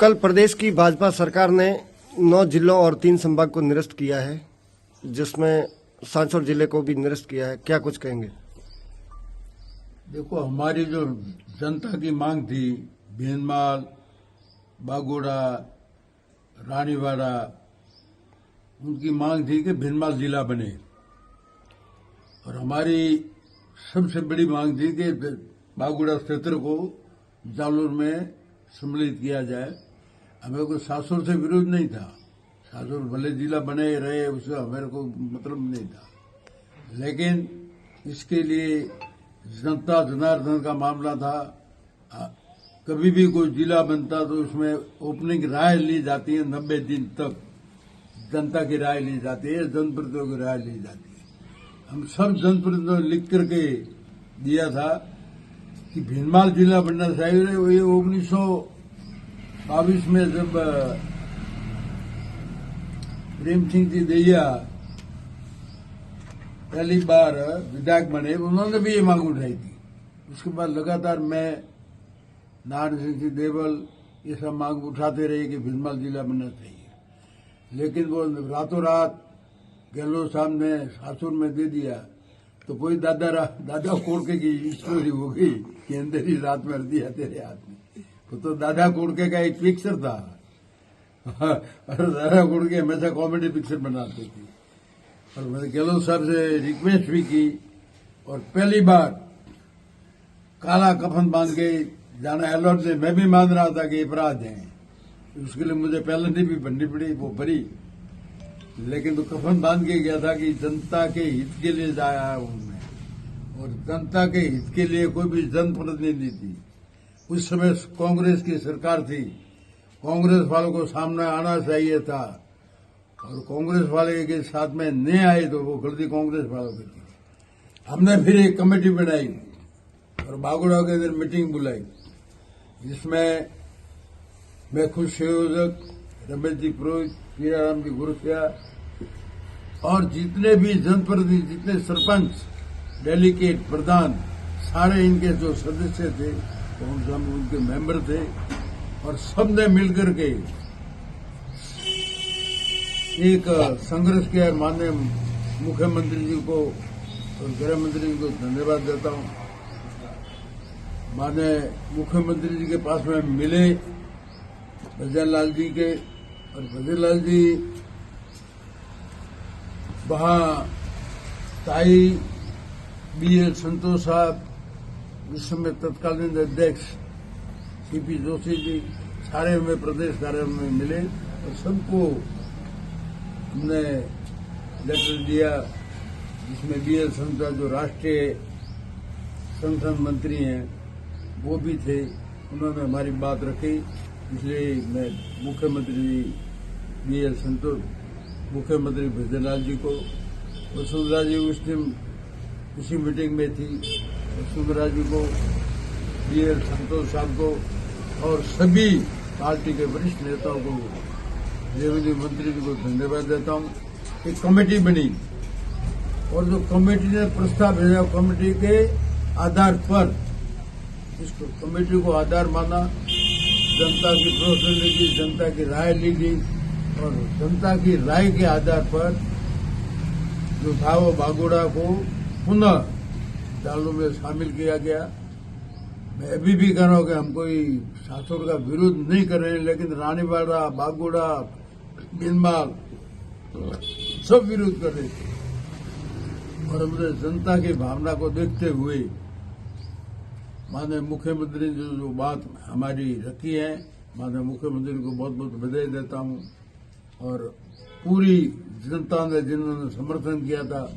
कल प्रदेश की भाजपा सरकार ने 9 जिलों और 3 संभाग को निरस्त किया है, जिसमें सांसौर जिले को भी निरस्त किया है। क्या कुछ कहेंगे? देखो, हमारी जो जनता की मांग थी, भीनमाल, बागोड़ा, रानीवाड़ा, उनकी मांग थी कि भीनमाल जिला बने। और हमारी सबसे बड़ी मांग थी कि बागोड़ा क्षेत्र को जालोर में सम्मिलित किया जाए। हमें कोई सांसौर से विरोध नहीं था, सांसौर भले जिला बने रहे, उसका हमारे को मतलब नहीं था, लेकिन इसके लिए जनता जनार्दन का मामला था। कभी भी कोई जिला बनता तो उसमें ओपनिंग राय ली जाती है, 90 दिन तक जनता की राय ली जाती है, जनप्रतिनिधियों की राय ली जाती है। हम सब जनप्रतिनिधियों ने लिख करके दिया था कि भीनमाल जिला बनना चाहिए। ये 1922 में जब प्रेम सिंह जी दैया पहली बार विधायक बने, उन्होंने भी ये मांग उठाई थी। उसके बाद लगातार मैं, नारायण सिंह देवल, ये सब मांग उठाते रहे कि भीनमाल जिला बनना चाहिए। लेकिन वो रातों रात गहलोत साहब ने सांसौर में दे दिया तो कोई दादा कोड़के की स्टोरी हो गई कि अंदर ही रात में दिया तेरे हाथ में। तो दादा कोड़के का एक पिक्चर था और दादा कोड़के हमेशा कॉमेडी पिक्चर बनाते थे। और मैंने गहलोत साहब से रिक्वेस्ट भी की और पहली बार काला कफन बांध के जाना अलर्ट ने, मैं भी मान रहा था कि अपराध है, उसके लिए मुझे पेनल्टी भी भरनी पड़ी, वो भरी। लेकिन तो कफन बांध के गया था कि जनता के हित के लिए जाया हूं मैं, और जनता के हित के लिए कोई भी जनप्रतिनिधि थी। उस समय कांग्रेस की सरकार थी, कांग्रेस वालों को सामने आना चाहिए था, और कांग्रेस वाले के साथ में नहीं आए तो वो गलती कांग्रेस वालों की थी। हमने फिर एक कमेटी बनाई और बागोड़ा के अंदर मीटिंग बुलाई, जिसमें मैं खुद संयोजक, रमेश जी पुरोहित, हीराराम जी गुरसिया और जितने भी जनप्रतिनिधि, जितने सरपंच, डेलीगेट, प्रधान, सारे इनके जो सदस्य थे, हम उनके मेंबर थे, और सबने मिलकर के एक संघर्ष किया। माननीय मुख्यमंत्री जी को और गृह मंत्री जी को धन्यवाद देता हूं। माननीय मुख्यमंत्री जी के पास में मिले भजनलाल जी के, और भजनलाल जी वहां ताई BL संतोष साहब, इस समय तत्कालीन अध्यक्ष CP जोशी जी, सारे हमें प्रदेश कार्यालय में मिले और सबको हमने लेटर दिया, जिसमें BL संतोष जो राष्ट्रीय संगठन मंत्री हैं वो भी थे। उन्होंने हमारी बात रखी, इसलिए मैं मुख्यमंत्री BL संतोष, मुख्यमंत्री भजनलाल जी को, वसुंधरा जी उस दिन उसी मीटिंग में थी, वसुंधरा जी को, BL संतोष साहब को और सभी पार्टी के वरिष्ठ नेताओं को, रेवन्यू मंत्री जी को धन्यवाद देता हूं। एक कमेटी बनी और जो कमेटी ने प्रस्ताव भेजा, कमेटी के आधार पर, इसको कमेटी को आधार माना, जनता की प्रोत्साहन ली, जनता की राय ली गई, और जनता की राय के आधार पर जो था वो बागोड़ा को पुनः जालोर में शामिल किया गया। मैं अभी भी कह रहा हूं कि हम कोई सांसौर का विरोध नहीं कर रहे हैं, लेकिन रानीवाड़ा, बागोड़ा, भीनमाल सब विरोध कर रहे थे। और हमने जनता की भावना को देखते हुए माननीय मुख्यमंत्री ने जो बात हमारी रखी है, माननीय मुख्यमंत्री को बहुत बहुत बधाई देता हूं। और पूरी जनता ने जिन्होंने समर्थन किया था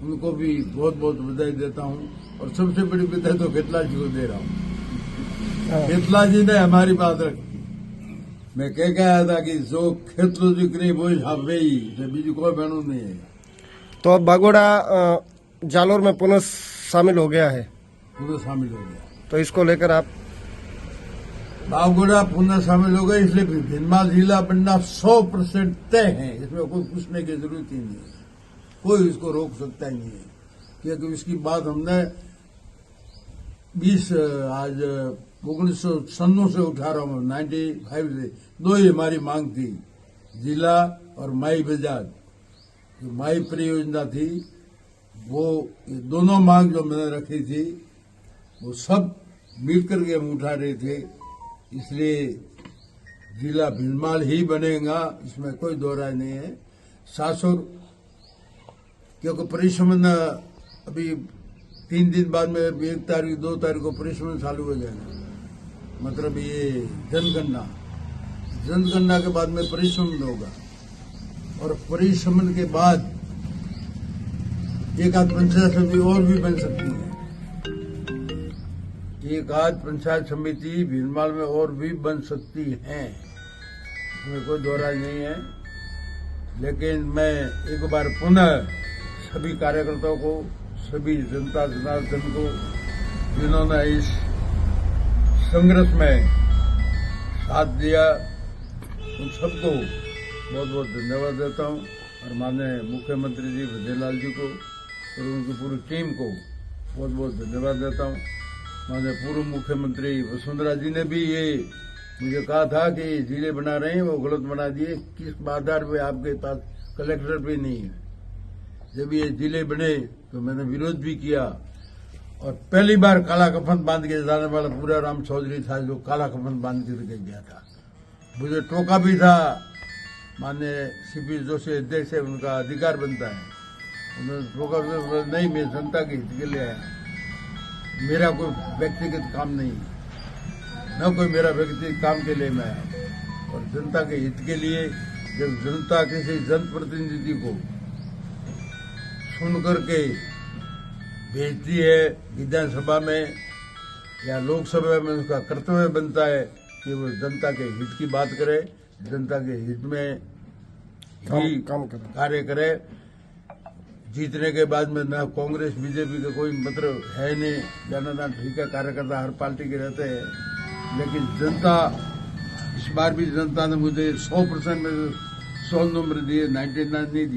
उनको भी बहुत बहुत बधाई देता हूं। और सबसे बड़ी बधाई तो खेतला जी को दे रहा हूं। खेतला जी ने हमारी बात रखी। मैं कह आया था कि जो खेतलो जी करी वो वे ही, बीजू कोई बहनों नहीं है। तो अब बागोड़ा जालोर में पुनः शामिल हो गया है, पुनः शामिल हो गया, तो इसको लेकर आप? बागोड़ा पुनः शामिल हो गए, इसलिए भीनमाल जिला बनना 100% तय है। इसमें कोई पूछने की जरूरत ही नहीं है, कोई इसको रोक सकता ही नहीं है, क्योंकि इसकी बात हमने आज 1997 से उठा रहा हूँ, 95 से। दो ही हमारी मांग थी, जिला और माई बाजार। जो माई परियोजना थी, वो ये दोनों मांग जो मैंने रखी थी, वो सब मिल करके हम उठा रहे थे। इसलिए जिला भीनमाल ही बनेगा, इसमें कोई दो राय नहीं है। सासुर क्योंकि परिश्रमण अभी 3 दिन बाद में 1 तारीख 2 तारीख को परिश्रमण चालू हो जाएगा। मतलब ये जनगणना के बाद में परिश्रमण होगा, और परिश्रमण के बाद एक आध पंचायत समिति और भी बन सकती है। एक आध पंचायत समिति भीनमाल में और भी बन सकती है, इसमें कोई दो राय नहीं है। लेकिन मैं एक बार पुनः सभी कार्यकर्ताओं को, सभी जनता जनार्दन को, जिन्होंने इस संघर्ष में साथ दिया, उन सबको बहुत बहुत धन्यवाद देता हूं। और माननीय मुख्यमंत्री जी बघेल जी को और उनकी पूरी टीम को बहुत बहुत धन्यवाद देता हूं। माननीय पूर्व मुख्यमंत्री वसुंधरा जी ने भी ये मुझे कहा था कि जिले बना रहे हैं, वो गलत बना दिए। किस आधार पे आपके पास कलेक्टर भी नहीं है? जब ये जिले बने तो मैंने विरोध भी किया, और पहली बार काला कफन बांध के जाने वाला पूरा राम चौधरी था, जो काला कफन बांध करके गया था। मुझे टोका भी था, माननीय सीपी जोशी अध्यक्ष है, उनका अधिकार बनता है। उन्होंने टोका भी, नहीं, मैं जनता के हित के लिए आया, मेरा कोई व्यक्तिगत काम नहीं, न कोई मेरा व्यक्तिगत काम के लिए मैं आया। और जनता के हित के लिए जब जनता किसी जनप्रतिनिधि को सुन करके भेजती है विधानसभा में या लोकसभा में, उसका कर्तव्य बनता है कि वो जनता के हित की बात करे, जनता के हित में ही कार्य करे। जीतने के बाद में ना कांग्रेस बीजेपी का कोई मतलब है नहीं, जाना ठीक है, कार्यकर्ता हर पार्टी के रहते हैं, लेकिन जनता, इस बार भी जनता ने मुझे 100% में 100 नंबर दिए, 99 नहीं दिए।